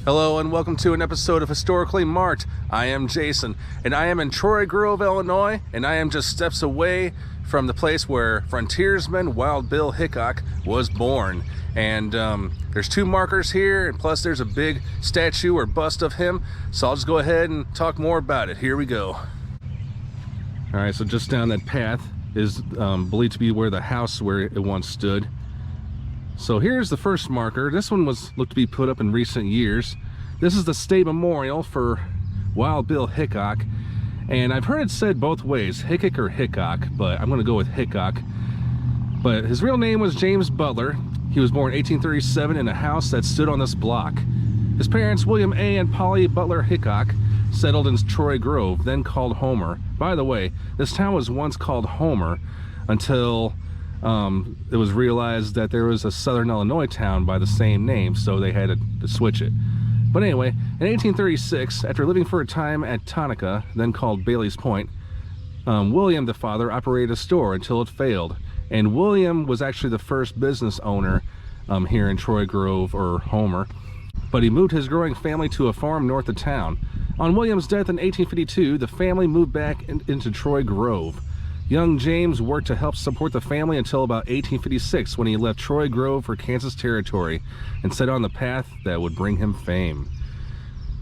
Hello and welcome to an episode of Historically Marked. I am Jason and I am in Troy Grove, Illinois, and I am just steps away from the place where frontiersman Wild Bill Hickok was born. And there's two markers here, and plus there's a big statue or bust of him, so I'll just go ahead and talk more about it. Here we go. Alright, so just down that path is believed to be where the house where it once stood. So here's the first marker. This one was looked to be put up in recent years. This is the state memorial for Wild Bill Hickok, and I've heard it said both ways, Hickok or Hickok, but I'm going to go with Hickok. But his real name was James Butler. He was born in 1837 in a house that stood on this block. His parents, William A. and Polly Butler Hickok, settled in Troy Grove, then called Homer. By the way, this town was once called Homer until it was realized that there was a southern Illinois town by the same name, so they had to switch it. But anyway, in 1836, after living for a time at Tonica, then called Bailey's Point, William, the father, operated a store until it failed. And William was actually the first business owner here in Troy Grove, or Homer. But he moved his growing family to a farm north of town. On William's death in 1852, the family moved back into Troy Grove. Young James worked to help support the family until about 1856, when he left Troy Grove for Kansas Territory and set on the path that would bring him fame.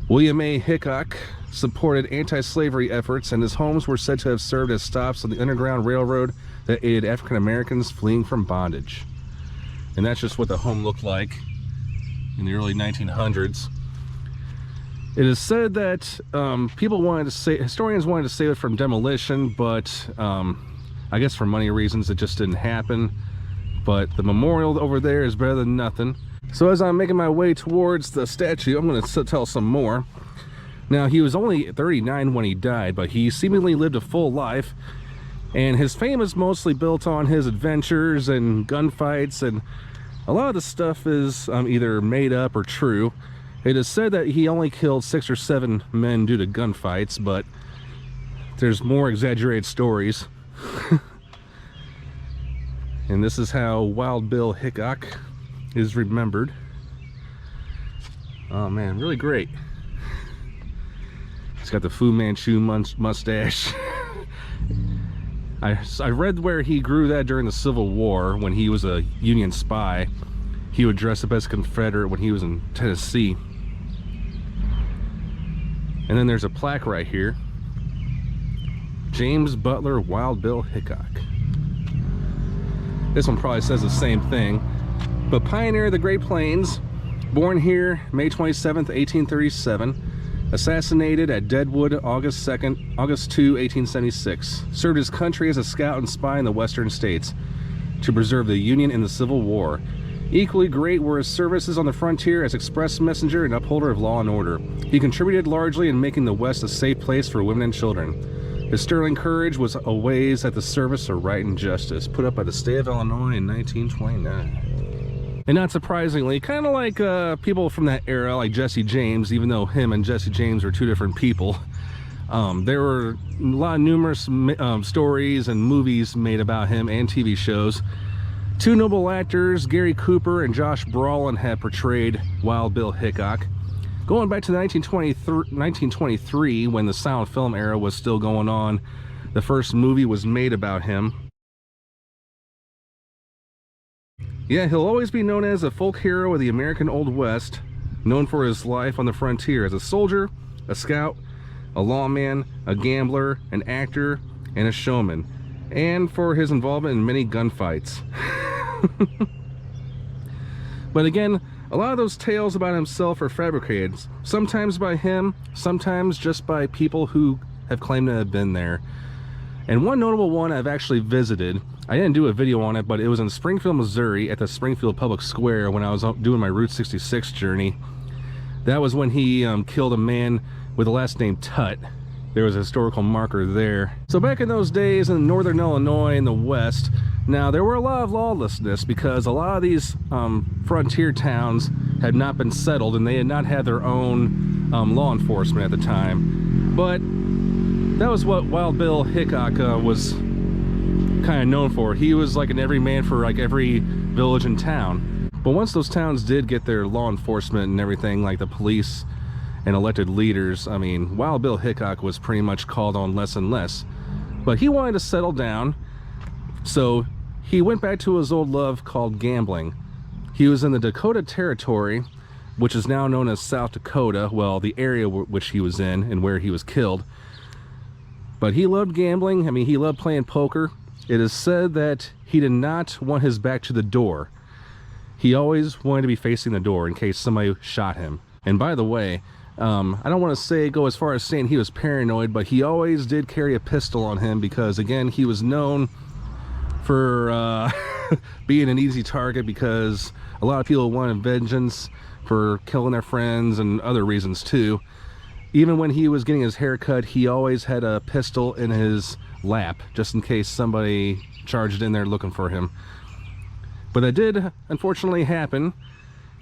William A. Hickok supported anti-slavery efforts, and his homes were said to have served as stops on the Underground Railroad that aided African Americans fleeing from bondage. And that's just what the home looked like in the early 1900s. It is said that historians wanted to save it from demolition, but I guess for money reasons it just didn't happen. But the memorial over there is better than nothing. So as I'm making my way towards the statue, I'm going to tell some more. Now, he was only 39 when he died, but he seemingly lived a full life, and his fame is mostly built on his adventures and gunfights, and a lot of the stuff is either made up or true. It is said that he only killed 6 or 7 men due to gunfights, but there's more exaggerated stories. And this is how Wild Bill Hickok is remembered. Oh man, really great. He's got the Fu Manchu mustache. I read where he grew that during the Civil War when he was a Union spy. He would dress up as a Confederate when he was in Tennessee. And then there's a plaque right here. James Butler Wild Bill Hickok. This one probably says the same thing. But pioneer of the Great Plains, born here May 27th, 1837, assassinated at Deadwood August 2, 1876. Served his country as a scout and spy in the western states to preserve the Union in the Civil War. Equally great were his services on the frontier as express messenger and upholder of law and order. He contributed largely in making the West a safe place for women and children. His sterling courage was always at the service of right and justice, put up by the state of Illinois in 1929. And not surprisingly, kind of like people from that era, like Jesse James, even though him and Jesse James were two different people, there were a lot of numerous stories and movies made about him and TV shows. Two notable actors, Gary Cooper and Josh Brolin, have portrayed Wild Bill Hickok. Going back to 1923, when the silent film era was still going on, the first movie was made about him. Yeah, he'll always be known as a folk hero of the American Old West, known for his life on the frontier as a soldier, a scout, a lawman, a gambler, an actor, and a showman, and for his involvement in many gunfights. But again, a lot of those tales about himself are fabricated, sometimes by him, sometimes just by people who have claimed to have been there. And one notable one I've actually visited, I didn't do a video on it, but it was in Springfield, Missouri at the Springfield Public Square when I was doing my Route 66 journey. That was when he killed a man with the last name Tut. There was a historical marker there. So back in those days in northern Illinois in the West, now there were a lot of lawlessness because a lot of these frontier towns had not been settled and they had not had their own law enforcement at the time. But that was what Wild Bill Hickok was kind of known for. He was like an everyman for like every village and town. But once those towns did get their law enforcement and everything, like the police and elected leaders, I mean, Wild Bill Hickok was pretty much called on less and less. But he wanted to settle down, so he went back to his old love called gambling. He was in the Dakota Territory, which is now known as South Dakota, well, the area which he was in and where he was killed. But he loved gambling. I mean, he loved playing poker. It is said that he did not want his back to the door. He always wanted to be facing the door in case somebody shot him. And by the way, I don't want to go as far as saying he was paranoid, but he always did carry a pistol on him because, again, he was known for being an easy target because a lot of people wanted vengeance for killing their friends and other reasons too. Even when he was getting his hair cut, he always had a pistol in his lap just in case somebody charged in there looking for him. But that did unfortunately happen.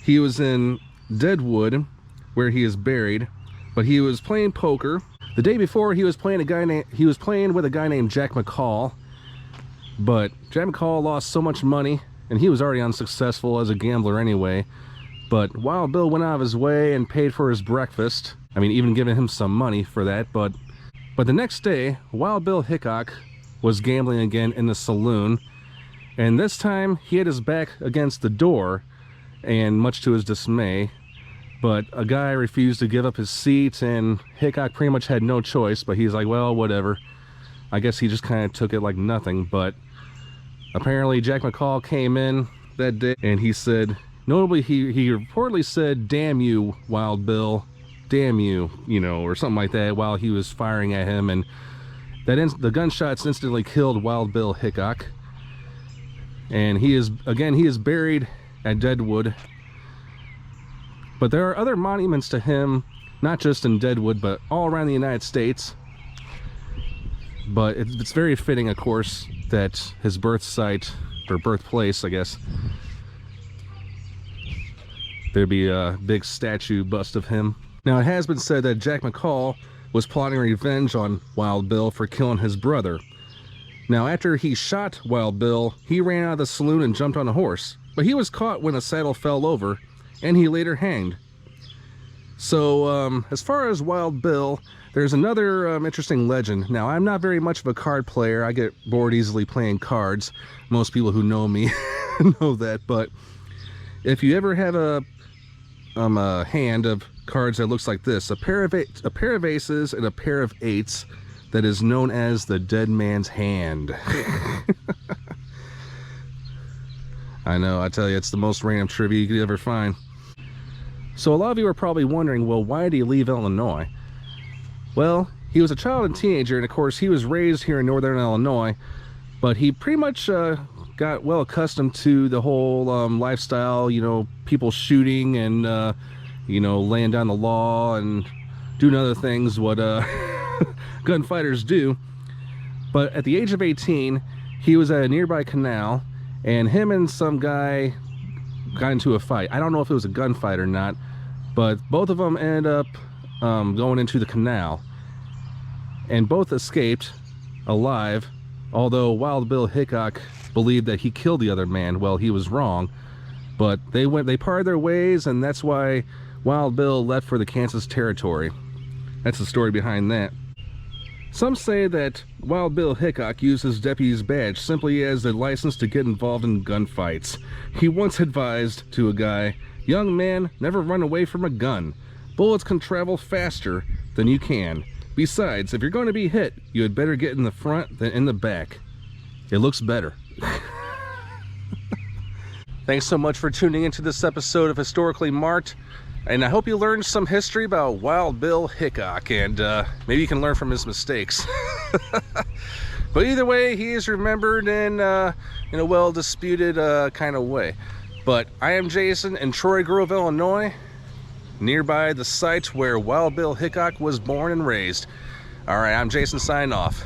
He was in Deadwood, where he is buried, but he was playing poker. The day before, he was playing with a guy named Jack McCall, but Jack McCall lost so much money, and he was already unsuccessful as a gambler anyway. But Wild Bill went out of his way and paid for his breakfast. I mean, even giving him some money for that. But the next day, Wild Bill Hickok was gambling again in the saloon, and this time he had his back against the door, and much to his dismay, but a guy refused to give up his seat, and Hickok pretty much had no choice, but he's like, well, whatever. I guess he just kind of took it like nothing. But apparently Jack McCall came in that day, and he said, notably, he reportedly said, "Damn you, Wild Bill, damn you," you know, or something like that, while he was firing at him, and the gunshots instantly killed Wild Bill Hickok. And he is buried at Deadwood. But there are other monuments to him, not just in Deadwood, but all around the United States. But it's very fitting, of course, that his birth site, or birthplace, I guess, there'd be a big statue bust of him. Now, it has been said that Jack McCall was plotting revenge on Wild Bill for killing his brother. Now, after he shot Wild Bill, he ran out of the saloon and jumped on a horse. But he was caught when the saddle fell over, and he later hanged. So, as far as Wild Bill, there's another interesting legend. Now, I'm not very much of a card player. I get bored easily playing cards. Most people who know me know that. But if you ever have a hand of cards that looks like this, a pair of aces and a pair of eights, that is known as the dead man's hand. I know, I tell you, it's the most random trivia you could ever find. So a lot of you are probably wondering, well, why did he leave Illinois? Well, he was a child and teenager, and of course he was raised here in northern Illinois, but he pretty much got well accustomed to the whole lifestyle, you know, people shooting and you know, laying down the law and doing other things what gunfighters do. But at the age of 18, he was at a nearby canal, and him and some guy got into a fight. I don't know if it was a gunfight or not, but both of them ended up going into the canal, and both escaped alive, although Wild Bill Hickok believed that he killed the other man. Well, he was wrong, but they parted their ways, and that's why Wild Bill left for the Kansas Territory. That's the story behind that. Some say that Wild Bill Hickok used his deputy's badge simply as a license to get involved in gunfights. He once advised to a guy, "Young man, never run away from a gun. Bullets can travel faster than you can. Besides, if you're going to be hit, you had better get in the front than in the back. It looks better." Thanks so much for tuning into this episode of Historically Marked. And I hope you learned some history about Wild Bill Hickok, and maybe you can learn from his mistakes. But either way, he is remembered in a well-disputed kind of way. But I am Jason in Troy Grove, Illinois, nearby the site where Wild Bill Hickok was born and raised. All right, I'm Jason, signing off.